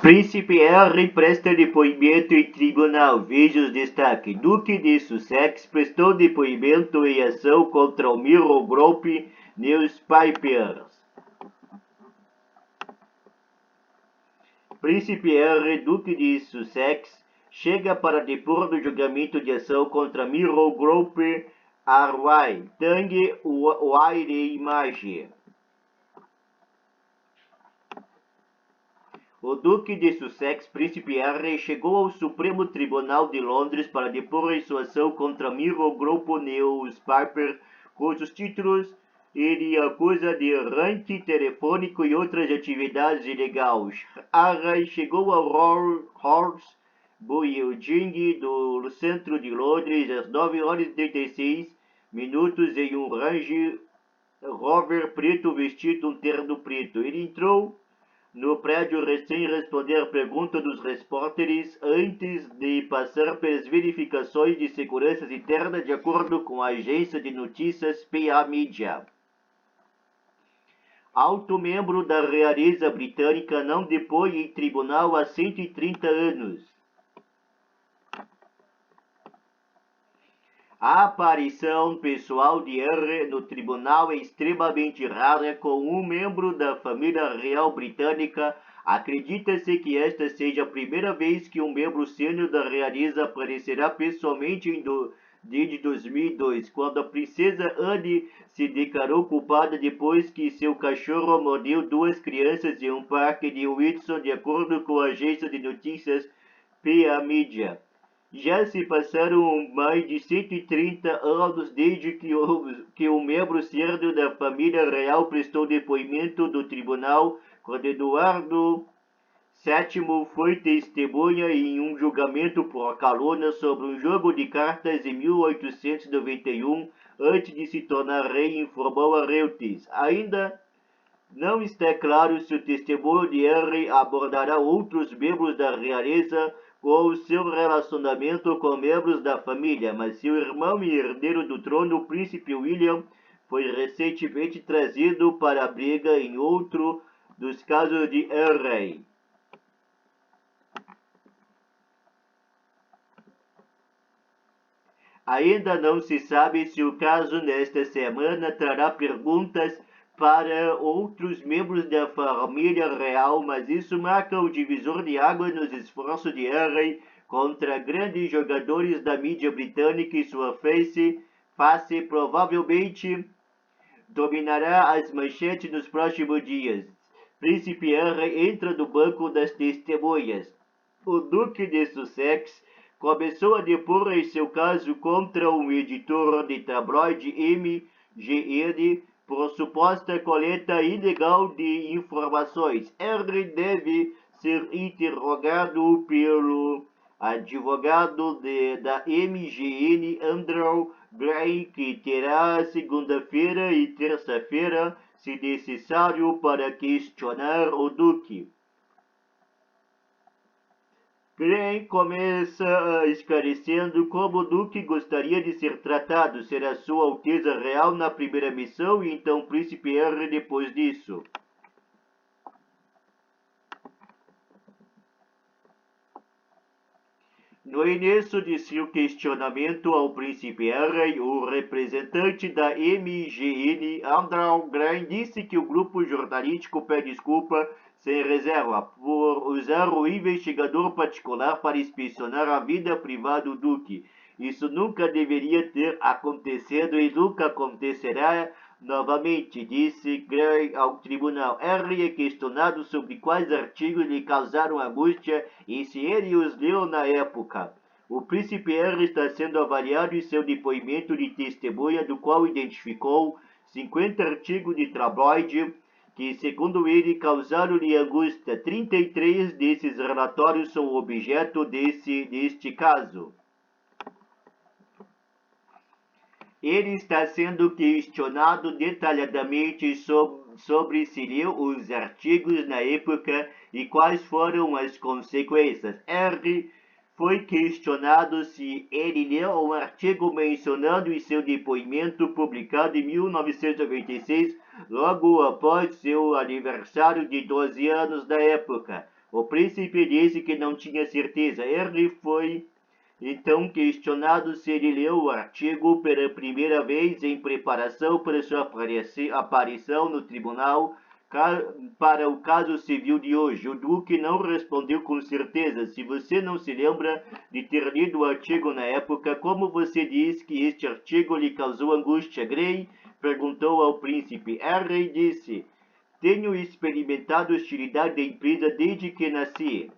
Príncipe Henry presta depoimento em tribunal. Veja os destaques. Duque de Sussex prestou depoimento em ação contra o Mirror Group Newspapers. Príncipe Henry, Duque de Sussex, chega para depor no julgamento de ação contra Mirror Group Arwai, Tang Wire Image. O Duque de Sussex, Príncipe Henry, chegou ao Supremo Tribunal de Londres para depor em sua ação contra Mirror Group Newspaper, cujos títulos ele acusa de ranking telefônico e outras atividades ilegais. Henry chegou ao Horse Building do centro de Londres às 9h36 em um Range Rover preto vestido um terno preto. Ele entrou no prédio sem responder pergunta dos repórteres antes de passar pelas verificações de segurança interna, de acordo com a agência de notícias PA Media. Alto membro da realeza britânica não depõe em tribunal há 130 anos. A aparição pessoal de Henry no tribunal é extremamente rara. Com um membro da família real britânica, acredita-se que esta seja a primeira vez que um membro sênior da realeza aparecerá pessoalmente desde 2002, quando a princesa Anne se declarou culpada depois que seu cachorro mordeu duas crianças em um parque de Windsor, de acordo com a agência de notícias PA Media. Já se passaram mais de 130 anos desde que um membro sênior da família real prestou depoimento do tribunal, quando Eduardo VII foi testemunha em um julgamento por calúnia sobre um jogo de cartas em 1891, antes de se tornar rei, informou a Reuters. Ainda não está claro se o testemunho de Henry abordará outros membros da realeza ou o seu relacionamento com membros da família, mas seu irmão e herdeiro do trono, o príncipe William, foi recentemente trazido para a briga em outro dos casos de Henry. Ainda não se sabe se o caso nesta semana trará perguntas para outros membros da família real, mas isso marca o divisor de água nos esforços de Henry contra grandes jogadores da mídia britânica, e sua face provavelmente dominará as manchetes nos próximos dias. Príncipe Henry entra no banco das testemunhas. O Duque de Sussex começou a depor em seu caso contra um editor de tabloide MGN por suposta coleta ilegal de informações. Henry deve ser interrogado pelo advogado da MGN, Andrew Gray, que terá segunda-feira e terça-feira, se necessário, para questionar o Duque. Gray começa esclarecendo como o Duque gostaria de ser tratado. Será Sua Alteza Real na primeira missão e então Príncipe Henry depois disso. No início de seu questionamento ao Príncipe Henry, o representante da MGN, Andrew Gray, disse que o grupo jornalístico pede desculpa sem reserva por usar o investigador particular para inspecionar a vida privada do Duque. Isso nunca deveria ter acontecido e nunca acontecerá novamente, disse Gray ao tribunal. Henry é questionado sobre quais artigos lhe causaram angústia e se ele os leu na época. O príncipe Henry está sendo avaliado em seu depoimento de testemunha, do qual identificou 50 artigos de tabloide que, segundo ele, causaram-lhe angústia. 33 desses relatórios são objeto deste caso. Ele está sendo questionado detalhadamente sobre se leu os artigos na época e quais foram as consequências. Henry foi questionado se ele leu um artigo mencionado em seu depoimento publicado em 1996, logo após seu aniversário de 12 anos da época. O príncipe disse que não tinha certeza. Ele foi então questionado se ele leu o artigo pela primeira vez em preparação para sua aparição no tribunal para o caso civil de hoje. O Duque não respondeu com certeza. Se você não se lembra de ter lido o artigo na época, como você diz que este artigo lhe causou angústia? Grey perguntou ao príncipe. Harry disse: tenho experimentado hostilidade da empresa desde que nasci.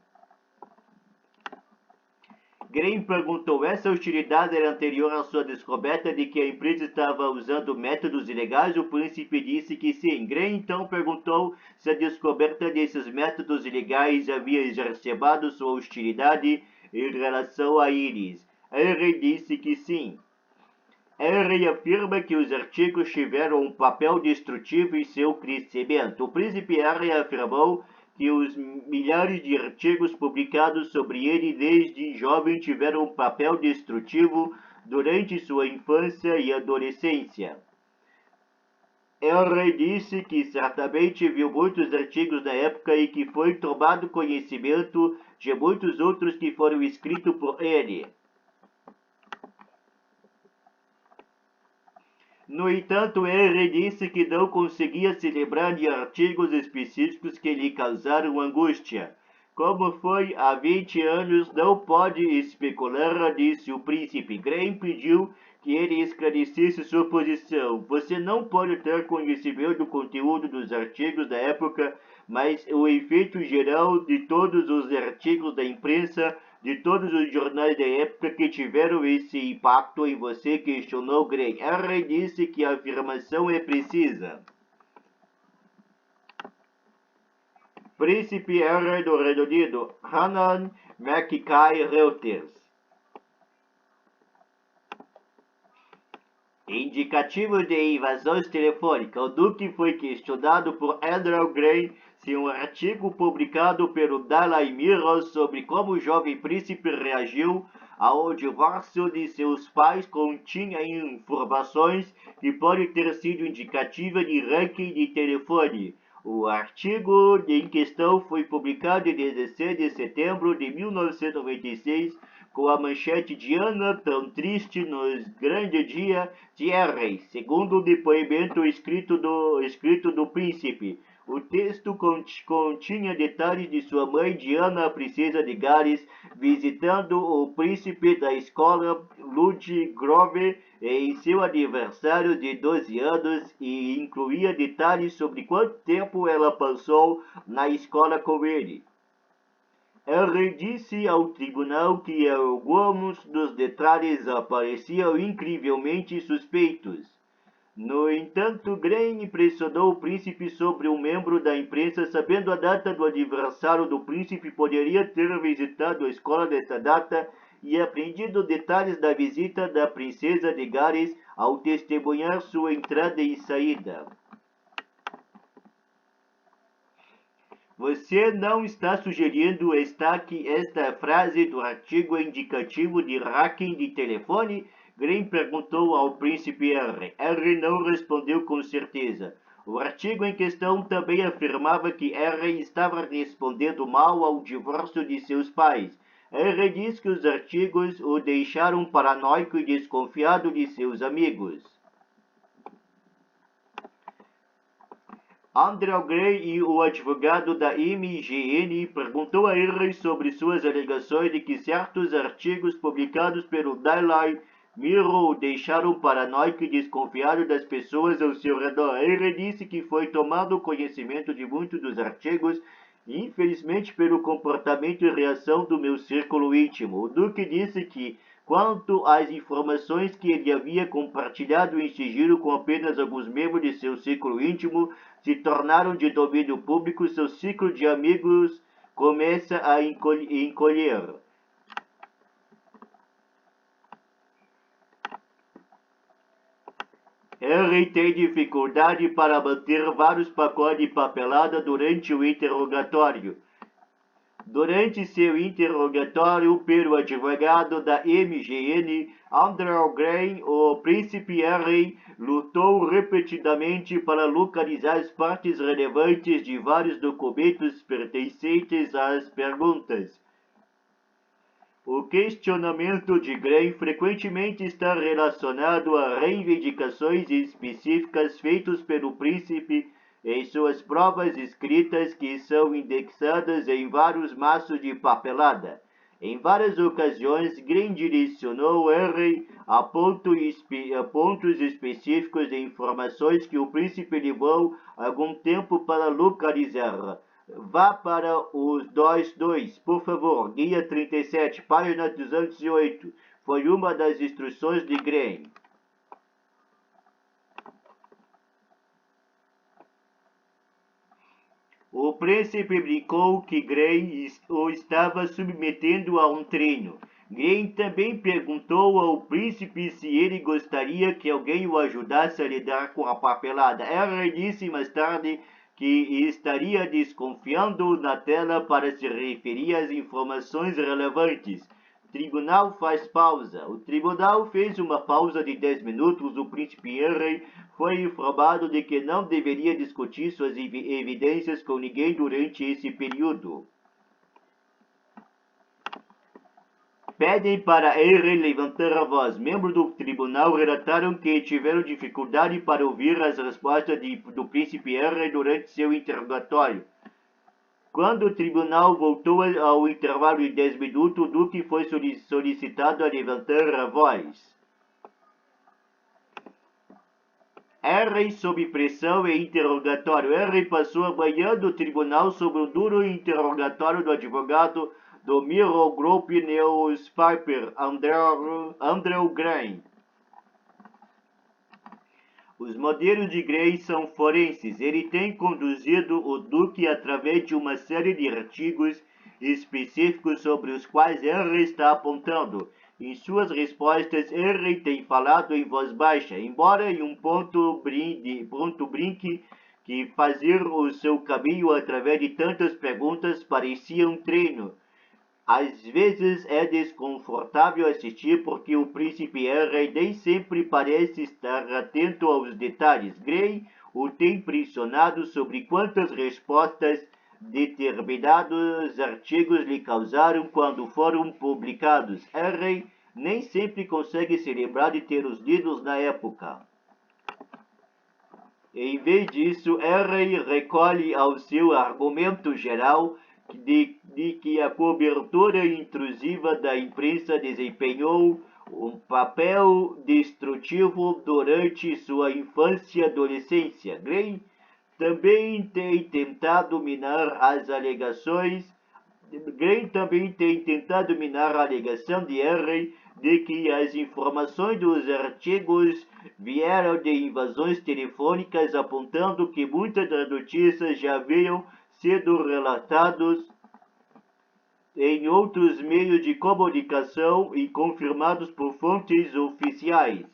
Grey perguntou: essa hostilidade era anterior à sua descoberta de que a empresa estava usando métodos ilegais? O príncipe disse que sim. Grey então perguntou se a descoberta desses métodos ilegais havia exacerbado sua hostilidade em relação a eles. Harry disse que sim. Harry afirma que os artigos tiveram um papel destrutivo em seu crescimento. O príncipe Harry afirmou que os milhares de artigos publicados sobre ele desde jovem tiveram um papel destrutivo durante sua infância e adolescência. Harry disse que certamente viu muitos artigos na época e que foi tomado conhecimento de muitos outros que foram escritos por ele. No entanto, Harry disse que não conseguia se lembrar de artigos específicos que lhe causaram angústia. Como foi há 20 anos, não pode especular, disse o príncipe. Grey pediu que ele esclarecesse sua posição. Você não pode ter conhecimento do conteúdo dos artigos da época, mas o efeito geral de todos os artigos da imprensa, de todos os jornais da época que tiveram esse impacto em você, questionou Grey. Harry disse que a afirmação é precisa. Príncipe Harry do Reino Unido, Hanan Mackay Reuters. Indicativo de invasões telefônicas. O Duque foi questionado por Andrew Grey se um artigo publicado pelo Daily Mirror sobre como o jovem príncipe reagiu ao divórcio de seus pais continha informações que podem ter sido indicativas de hacking de telefone. O artigo em questão foi publicado em 16 de setembro de 1996 com a manchete Diana tão triste nos grande dia de Harry, segundo o depoimento escrito do príncipe. O texto continha detalhes de sua mãe Diana, a princesa de Gales, visitando o príncipe da escola Ludgrove em seu aniversário de 12 anos e incluía detalhes sobre quanto tempo ela passou na escola com ele. Harry disse ao tribunal que alguns dos detalhes pareciam incrivelmente suspeitos. No entanto, Grey pressionou o príncipe sobre um membro da imprensa, sabendo a data do aniversário do príncipe, poderia ter visitado a escola nessa data e aprendido detalhes da visita da princesa de Gales ao testemunhar sua entrada e saída. Você não está sugerindo que esta frase do artigo é indicativo de hacking de telefone? Grey perguntou ao príncipe Harry. Harry não respondeu com certeza. O artigo em questão também afirmava que Harry estava respondendo mal ao divórcio de seus pais. Harry diz que os artigos o deixaram paranoico e desconfiado de seus amigos. Andrew Grey e o advogado da MGN perguntou a Harry sobre suas alegações de que certos artigos publicados pelo Daily Mirror o deixaram paranoico e desconfiado das pessoas ao seu redor. Harry disse que foi tomado conhecimento de muitos dos artigos, infelizmente pelo comportamento e reação do meu círculo íntimo. O Duque disse que, quanto às informações que ele havia compartilhado em sigilo com apenas alguns membros de seu círculo íntimo, se tornaram de domínio público, seu ciclo de amigos começa a encolher. Harry tem dificuldade para manter vários pacotes de papelada durante o interrogatório. Durante seu interrogatório pelo advogado da MGN, Andrew Gray, o príncipe Harry lutou repetidamente para localizar as partes relevantes de vários documentos pertencentes às perguntas. O questionamento de Gray frequentemente está relacionado a reivindicações específicas feitas pelo príncipe em suas provas escritas que são indexadas em vários maços de papelada. Em várias ocasiões, Gray direcionou Harry a pontos específicos de informações que o príncipe levou algum tempo para localizar. Vá para os 2.2, por favor, guia 37, página 208. Foi uma das instruções de Gray. O príncipe brincou que Gray o estava submetendo a um treino. Gray também perguntou ao príncipe se ele gostaria que alguém o ajudasse a lidar com a papelada. Harry disse mais tarde que estaria desconfiando na tela para se referir às informações relevantes. O tribunal faz pausa. O tribunal fez uma pausa de 10 minutos. O príncipe Harry foi informado de que não deveria discutir suas evidências com ninguém durante esse período. Pedem para Harry levantar a voz. Membros do tribunal relataram que tiveram dificuldade para ouvir as respostas do príncipe Harry durante seu interrogatório. Quando o tribunal voltou ao intervalo de 10 minutos, o duque foi solicitado a levantar a voz. Harry sob pressão e interrogatório. Harry passou a manhã do tribunal sob o duro interrogatório do advogado do Mirror Group Newspaper, Andrew Gray. Os modelos de Gray são forenses. Ele tem conduzido o Duque através de uma série de artigos específicos sobre os quais Harry está apontando. Em suas respostas, Harry tem falado em voz baixa, embora em um ponto brinque que fazer o seu caminho através de tantas perguntas parecia um treino. Às vezes é desconfortável assistir porque o príncipe Harry nem sempre parece estar atento aos detalhes. Gray o tem pressionado sobre quantas respostas determinados artigos lhe causaram quando foram publicados. Harry nem sempre consegue se lembrar de ter os lidos na época. Em vez disso, Harry recolhe ao seu argumento geral de que a cobertura intrusiva da imprensa desempenhou um papel destrutivo durante sua infância e adolescência. Gray também tem tentado minar a alegação de Harry de que as informações dos artigos vieram de invasões telefônicas, apontando que muitas das notícias já haviam sido relatados em outros meios de comunicação e confirmados por fontes oficiais.